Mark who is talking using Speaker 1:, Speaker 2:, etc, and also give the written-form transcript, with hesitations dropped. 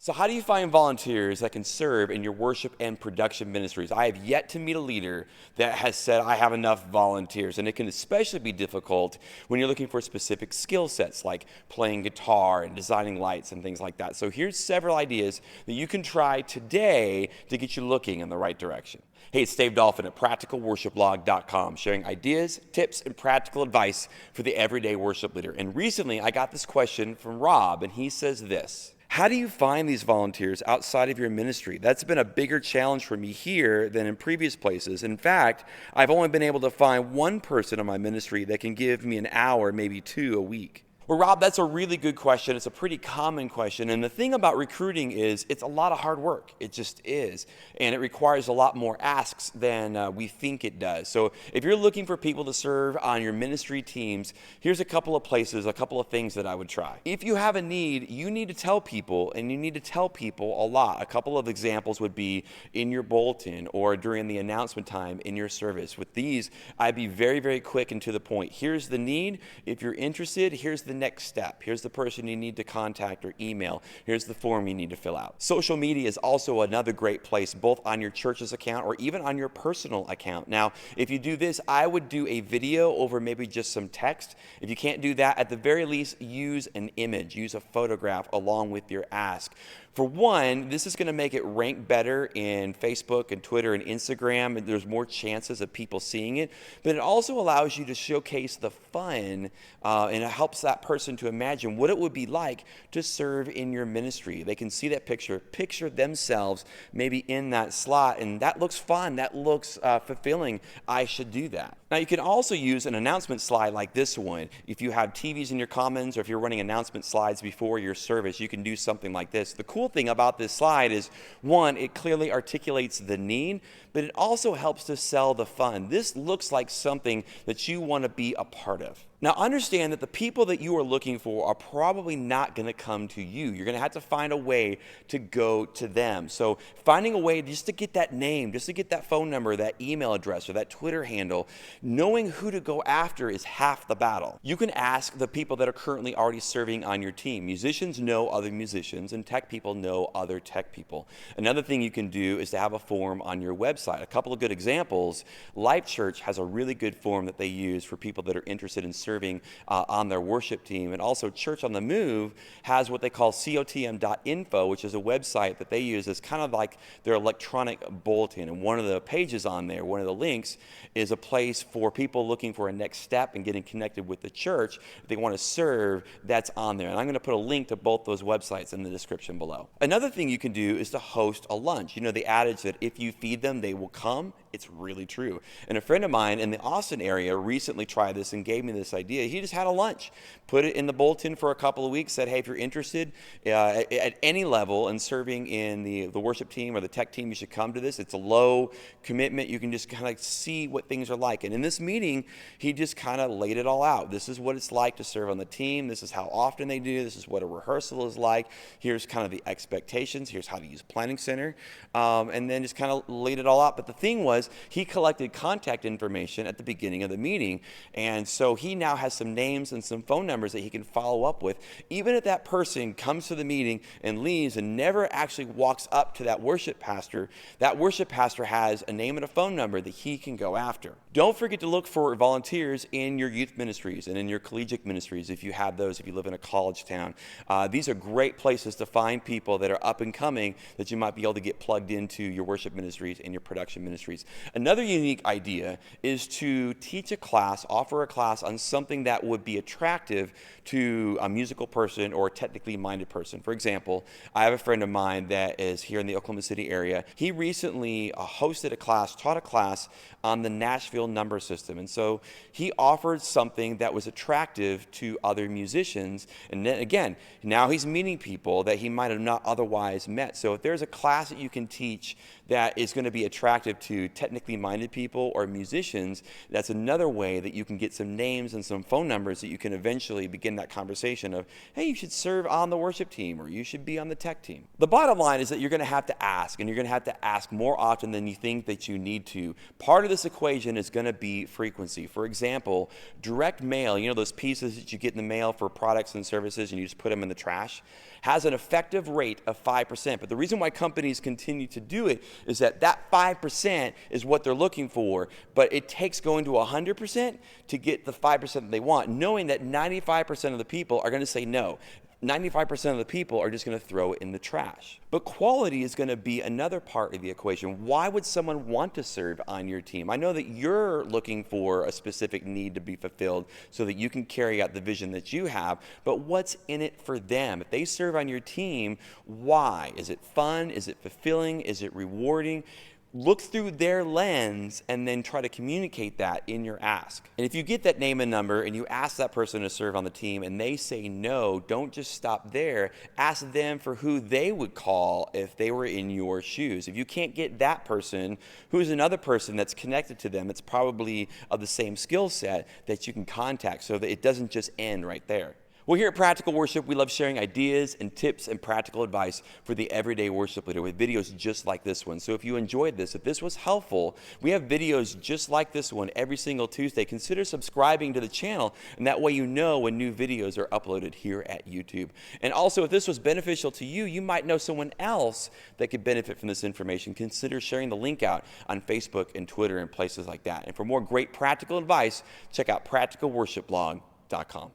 Speaker 1: So how do you find volunteers that can serve in your worship and production ministries? I have yet to meet a leader that has said, I have enough volunteers. And it can especially be difficult when you're looking for specific skill sets like playing guitar and designing lights and things like that. So here's several ideas that you can try today to get you looking in the right direction. Hey, it's Dave Dolphin at practicalworshipblog.com, sharing ideas, tips, and practical advice for the everyday worship leader. And recently, I got this question from Rob, and he says this: how do you find these volunteers outside of your ministry? That's been a bigger challenge for me here than in previous places. In fact, I've only been able to find one person in my ministry that can give me an hour, maybe two a week. Well, Rob, that's a really good question. It's a pretty common question. And the thing about recruiting is it's a lot of hard work. It just is. And it requires a lot more asks than we think it does. So if you're looking for people to serve on your ministry teams, here's a couple of places, a couple of things that I would try. If you have a need, you need to tell people, and you need to tell people a lot. A couple of examples would be in your bulletin or during the announcement time in your service. With these, I'd be very, very quick and to the point. Here's the need. If you're interested, here's the next step. Here's the person you need to contact or email. Here's the form you need to fill out. Social media is also another great place, both on your church's account or even on your personal account. Now, if you do this, I would do a video over maybe just some text. If you can't do that, at the very least, use an image, use a photograph along with your ask. For one, this is going to make it rank better in Facebook and Twitter and Instagram, and there's more chances of people seeing it. But it also allows you to showcase the fun, and it helps that person to imagine what it would be like to serve in your ministry. They can see that picture themselves maybe in that slot, and that looks fun, that looks fulfilling. I should do that. Now, you can also use an announcement slide like this one. If you have TVs in your commons or if you're running announcement slides before your service, you can do something like this. The cool thing about this slide is, one, it clearly articulates the need, but it also helps to sell the fun. This looks like something that you want to be a part of. Now, understand that the people that you are looking for are probably not going to come to you. You're going to have to find a way to go to them. So finding a way just to get that name, just to get that phone number, that email address, or that Twitter handle, knowing who to go after is half the battle. You can ask the people that are currently already serving on your team. Musicians know other musicians, and tech people know other tech people. Another thing you can do is to have a form on your website. A couple of good examples: Life.Church has a really good form that they use for people that are interested in serving on their worship team. And also Church on the Move has what they call cotm.info, which is a website that they use as kind of like their electronic bulletin. And one of the pages on there, one of the links, is a place for people looking for a next step and getting connected with the church. If they want to serve, that's on there. And I'm going to put a link to both those websites in the description below. Another thing you can do is to host a lunch. You know the adage that if you feed them, they will come? It's really true. And a friend of mine in the Austin area recently tried this and gave me this idea. He just had a lunch, put it in the bulletin for a couple of weeks, said, hey, if you're interested at any level in serving in the worship team or the tech team, you should come to this. It's a low commitment. You can just kind of see what things are like. And in this meeting, he just kind of laid it all out. This is what it's like to serve on the team. This is how often they do. This is what a rehearsal is like. Here's kind of the expectations. Here's how to use Planning Center. And then just kind of laid it all out. But the thing was, he collected contact information at the beginning of the meeting. And so he now has some names and some phone numbers that he can follow up with. Even if that person comes to the meeting and leaves and never actually walks up to that worship pastor has a name and a phone number that he can go after. Don't forget to look for volunteers in your youth ministries and in your collegiate ministries if you have those, if you live in a college town. These are great places to find people that are up and coming that you might be able to get plugged into your worship ministries and your production ministries. Another unique idea is to teach a class, offer a class on something that would be attractive to a musical person or a technically minded person. For example, I have a friend of mine that is here in the Oklahoma City area. He recently taught a class on the Nashville number system. And so he offered something that was attractive to other musicians. And then again, now he's meeting people that he might have not otherwise met. So if there's a class that you can teach that is going to be attractive to technically minded people or musicians, that's another way that you can get some names and some phone numbers that you can eventually begin that conversation of, hey, you should serve on the worship team, or you should be on the tech team. The bottom line is that you're going to have to ask, and you're going to have to ask more often than you think that you need to. Part of this equation is going to be frequency. For example, direct mail, you know those pieces that you get in the mail for products and services and you just put them in the trash, has an effective rate of 5%. But the reason why companies continue to do it is that 5% is what they're looking for, but it takes going to 100% to get the 5% that they want, knowing that 95% of the people are going to say no. 95% of the people are just going to throw it in the trash. But quality is going to be another part of the equation. Why would someone want to serve on your team? I know that you're looking for a specific need to be fulfilled so that you can carry out the vision that you have, but what's in it for them? If they serve on your team, why? Is it fun? Is it fulfilling? Is it rewarding? Look through their lens and then try to communicate that in your ask. And if you get that name and number and you ask that person to serve on the team and they say no, don't just stop there. Ask them for who they would call if they were in your shoes. If you can't get that person, who's another person that's connected to them, it's probably of the same skill set that you can contact so that it doesn't just end right there. Well, here at Practical Worship, we love sharing ideas and tips and practical advice for the everyday worship leader with videos just like this one. So if you enjoyed this, if this was helpful, we have videos just like this one every single Tuesday. Consider subscribing to the channel, and that way you know when new videos are uploaded here at YouTube. And also, if this was beneficial to you, you might know someone else that could benefit from this information. Consider sharing the link out on Facebook and Twitter and places like that. And for more great practical advice, check out practicalworshipblog.com.